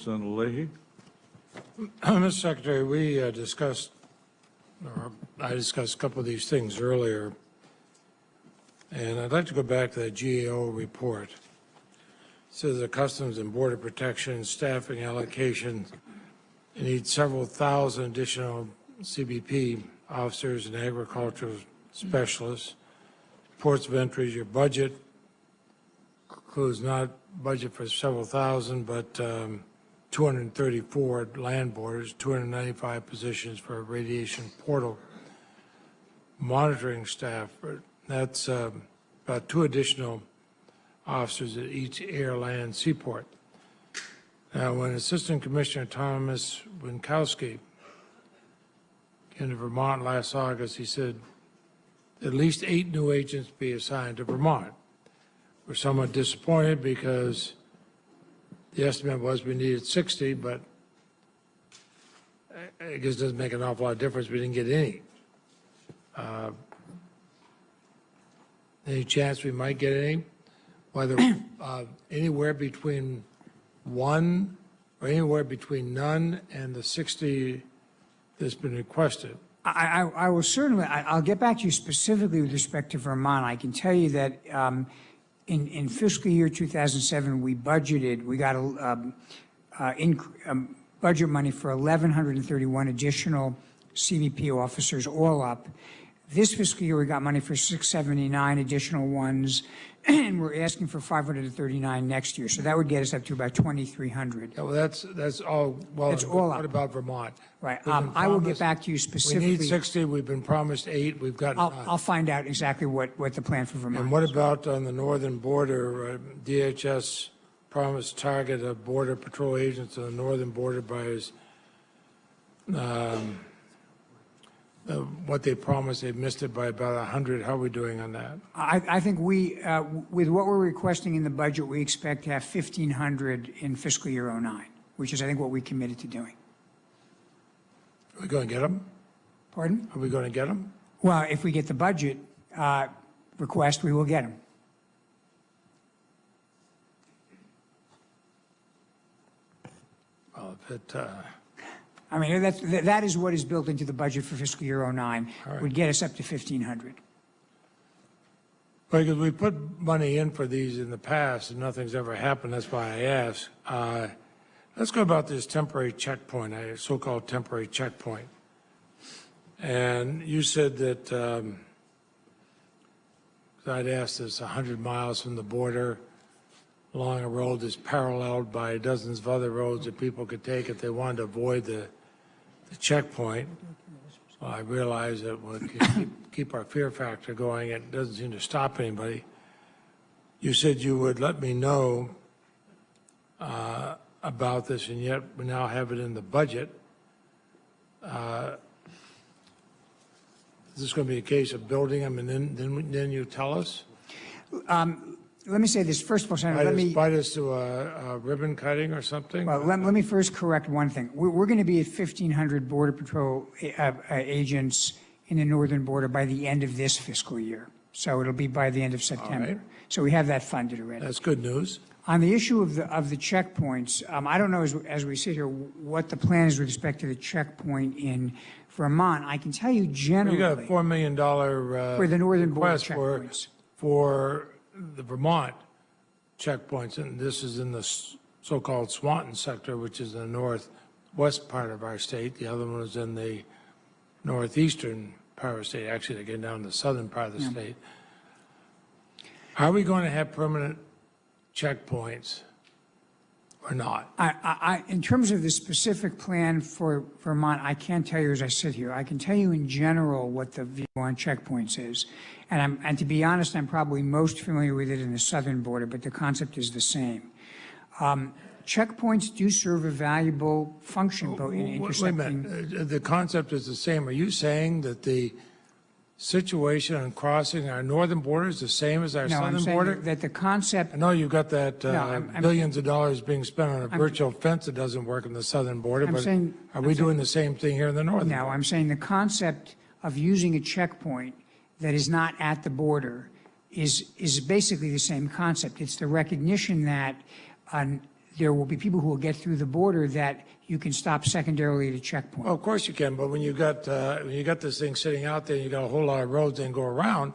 Senator Leahy. Mr. Secretary, we discussed, or I discussed a couple of these things earlier, and I'd like to go back to the GAO report. It says the Customs and Border Protection staffing allocation needs several thousand additional CBP officers and agricultural specialists. Ports of entry, your budget includes not budget for several thousand, but 234 land borders, 295 positions for radiation portal monitoring staff. That's about 2 additional officers at each air, land, seaport. Now, when Assistant Commissioner Thomas Winkowski came to Vermont last August, he said at least 8 new agents be assigned to Vermont. We're somewhat disappointed because the estimate was we needed 60, but I guess it doesn't make an awful lot of difference. We didn't get any. Any chance we might get any? Whether anywhere between 1 or anywhere between none and the 60 that's been requested. I will certainly, I'll get back to you specifically with respect to Vermont. I can tell you that in fiscal year 2007, we budgeted, we got budget money for 1,131 additional CBP officers all up. This fiscal year, we got money for 679 additional ones, and we're asking for 539 next year. So that would get us up to about 2,300. Yeah, well, that's all. Well, that's all what up. about Vermont? Right. I will get back to you specifically. We need 60. We've been promised 8. We've got. I'll find out exactly what the plan for Vermont. And what about on the northern border? DHS promised target of border patrol agents on the northern border by his. What they promised, they missed it by about 100. How are we doing on that? I think we, with what we're requesting in the budget, we expect to have 1,500 in fiscal year 09, which is, I think, what we committed to doing. Are we going to get them? Pardon? Are we going to get them? Well, if we get the budget request, we will get them. Well, if it. I mean, that is what is built into the budget for fiscal year 09. Right. Would get us up to 1,500. Because we put money in for these in the past and nothing's ever happened. That's why I asked. Let's go about this temporary checkpoint, a so-called temporary checkpoint. And you said that I'd asked this 100 miles from the border along a road that's paralleled by dozens of other roads that people could take if they wanted to avoid the checkpoint. Well, I realize that we keep our fear factor going. It doesn't seem to stop anybody. You said you would let me know about this, and yet we now have it in the budget. Is this going to be a case of building them and then you tell us? Let me say this. First of all, Senator, Invite us to a ribbon cutting or something? Well, let me first correct one thing. We're going to be at 1,500 Border Patrol agents in the northern border by the end of this fiscal year. So it'll be by the end of September. Right. So we have that funded already. That's good news. On the issue of the checkpoints, I don't know as we sit here what the plan is with respect to the checkpoint in Vermont. I can tell you generally. You got a $4 million for the northern border request checkpoints. for the Vermont checkpoints, and this is in the so-called Swanton sector, which is in the northwest part of our state. The other one is in the northeastern part of the state. Actually, they're getting down to the southern part of the state. Are we going to have permanent checkpoints or not? In terms of the specific plan for Vermont, I can't tell you as I sit here. I can tell you in general what the view on checkpoints is. And to be honest, I'm probably most familiar with it in the southern border, but the concept is the same. Checkpoints do serve a valuable function both in intercepting. Wait a minute. The concept is the same. Are you saying that the situation on crossing our northern border is the same as our southern border? That the concept. I know you've got that billions of dollars being spent on a virtual fence that doesn't work in the southern border, but are we doing the same thing here in the northern border? No, I'm saying the concept of using a checkpoint that is not at the border is basically the same concept. It's the recognition that there will be people who will get through the border that you can stop secondarily at a checkpoint. Well, of course you can, but when you got this thing sitting out there, you got a whole lot of roads and go around,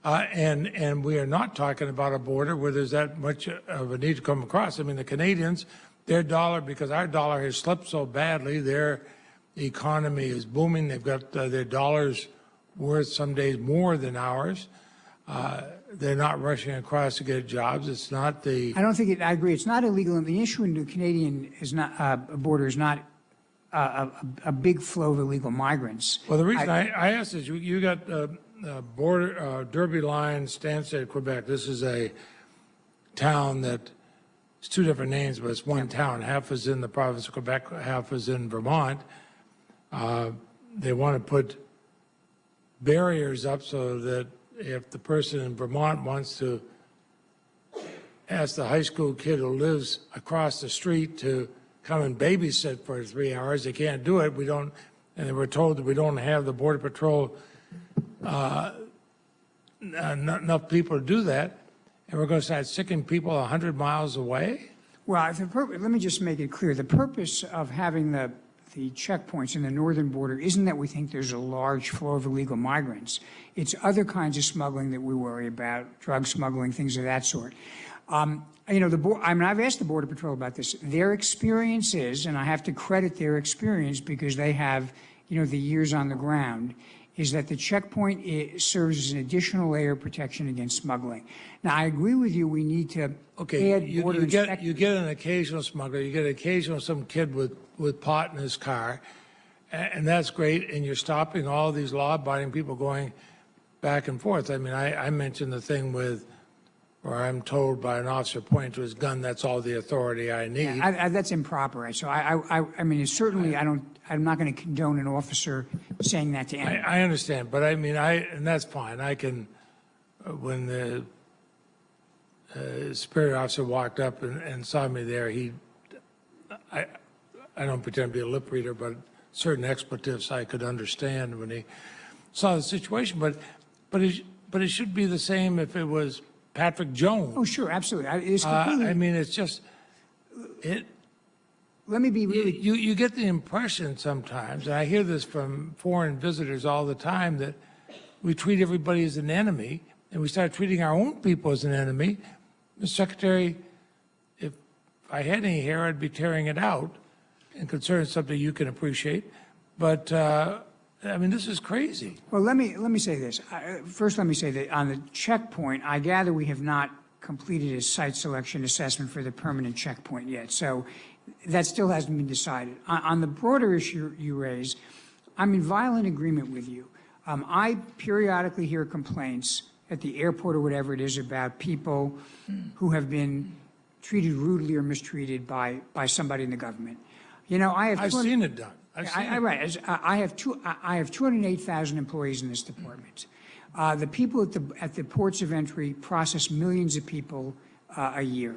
and we are not talking about a border where there's that much of a need to come across. I mean, the Canadians, their dollar, because our dollar has slipped so badly, their economy is booming. They've got their dollars worth some days more than ours. They're not rushing across to get jobs. It's not the. I don't think it, I agree. It's not illegal. And the issue in the Canadian is not, border is not a big flow of illegal migrants. Well, the reason I asked is you got border Derby line, Stansted, Quebec. This is a town that it's two different names, but it's one town. Half is in the province of Quebec, half is in Vermont. They want to put barriers up so that if the person in Vermont wants to ask the high school kid who lives across the street to come and babysit for 3 hours, they can't do it. We don't, and they were told that we don't have the Border Patrol enough people to do that, and we're going to start sicking people 100 miles away? Well, let me just make it clear. The purpose of having the checkpoints in the northern border isn't that we think there's a large flow of illegal migrants. It's other kinds of smuggling that we worry about, drug smuggling, things of that sort. You know, I've asked the Border Patrol about this. Their experience is, and I have to credit their experience because they have, you know, the years on the ground, is that the checkpoint serves as an additional layer of protection against smuggling. Now, I agree with you. We need to add border inspectors. You get an occasional smuggler. You get occasional some kid with pot in his car, and that's great. And you're stopping all these law-abiding people going back and forth. I mean, I mentioned the thing with, where I'm told by an officer pointing to his gun, that's all the authority I need. Yeah, that's improper. So I mean, certainly I'm not going to condone an officer saying that to anyone. I understand, but I mean, and that's fine. I can, when the superior officer walked up and saw me there, I don't pretend to be a lip reader, but certain expletives I could understand when he saw the situation. But it should be the same if it was Patrick Jones. Oh, sure, absolutely. It's completely, I mean, it's just let me be really. You get the impression sometimes, and I hear this from foreign visitors all the time, that we treat everybody as an enemy, and we start treating our own people as an enemy. Mr. Secretary, if I had any hair, I'd be tearing it out, and concerning something you can appreciate. But I mean, this is crazy. Well, let me say this. First, let me say that on the checkpoint, I gather we have not completed a site selection assessment for the permanent checkpoint yet. So that still hasn't been decided. On the broader issue you raise, I'm in violent agreement with you. I periodically hear complaints at the airport or whatever it is about people who have been treated rudely or mistreated by somebody in the government. You know, I've seen it done. I have 208,000 employees in this department. The people at the ports of entry process millions of people a year.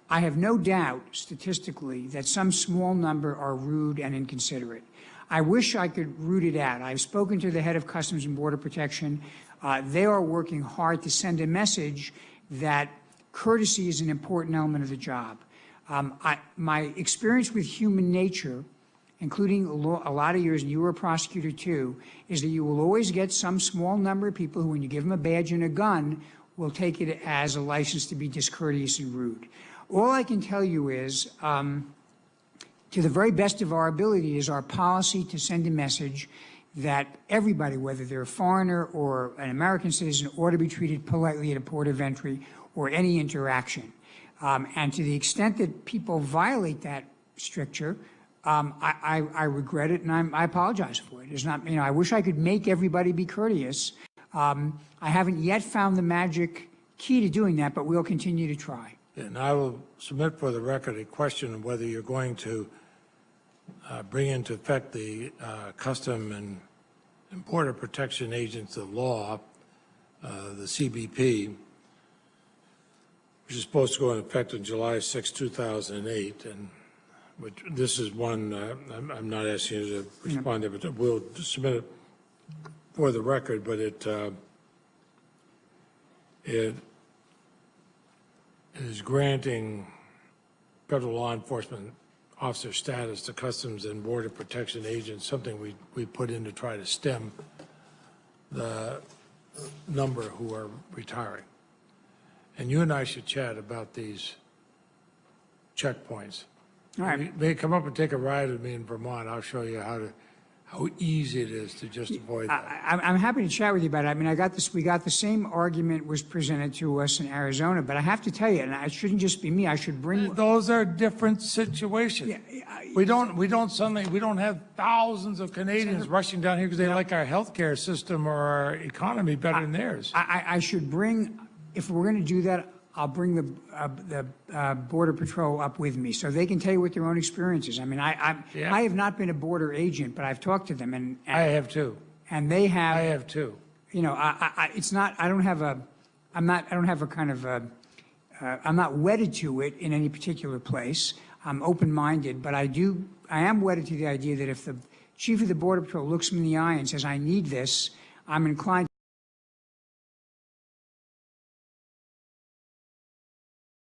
I have no doubt, statistically, that some small number are rude and inconsiderate. I wish I could root it out. I've spoken to the head of Customs and Border Protection. They are working hard to send a message that courtesy is an important element of the job. My experience with human nature, including a lot of years, and you were a prosecutor too, is that you will always get some small number of people who, when you give them a badge and a gun, will take it as a license to be discourteous and rude. All I can tell you is, to the very best of our ability, is our policy to send a message that everybody, whether they're a foreigner or an American citizen, ought to be treated politely at a port of entry or any interaction. And to the extent that people violate that stricture, I regret it, and I apologize for it. It's not, you know, I wish I could make everybody be courteous. I haven't yet found the magic key to doing that, but we'll continue to try. And I will submit for the record a question of whether you're going to bring into effect the Custom and Border Protection Agents of Law, the CBP, which is supposed to go into effect on July 6, 2008, and which this is one, I'm not asking you to respond to, but we'll submit it for the record, but it is granting federal law enforcement officer status to Customs and Border Protection agents, something we put in to try to stem the number who are retiring. And you and I should chat about these checkpoints. All right. You may come up and take a ride with me in Vermont. I'll show you how easy it is to just avoid that. I'm happy to chat with you about it. I mean, we got the same argument was presented to us in Arizona, but I have to tell you, and it shouldn't just be me, I should bring. Those are different situations. We don't have thousands of Canadians rushing down here because they like our healthcare system or our economy better than theirs. I should bring, if we're going to do that, I'll bring the Border Patrol up with me so they can tell you what their own experience is. I mean, I have not been a border agent, but I've talked to them, and I have too. And they have. I have too. You know, it's not. I don't have a kind of I'm not wedded to it in any particular place. I'm open-minded, but I am wedded to the idea that if the chief of the Border Patrol looks me in the eye and says, "I need this," I'm inclined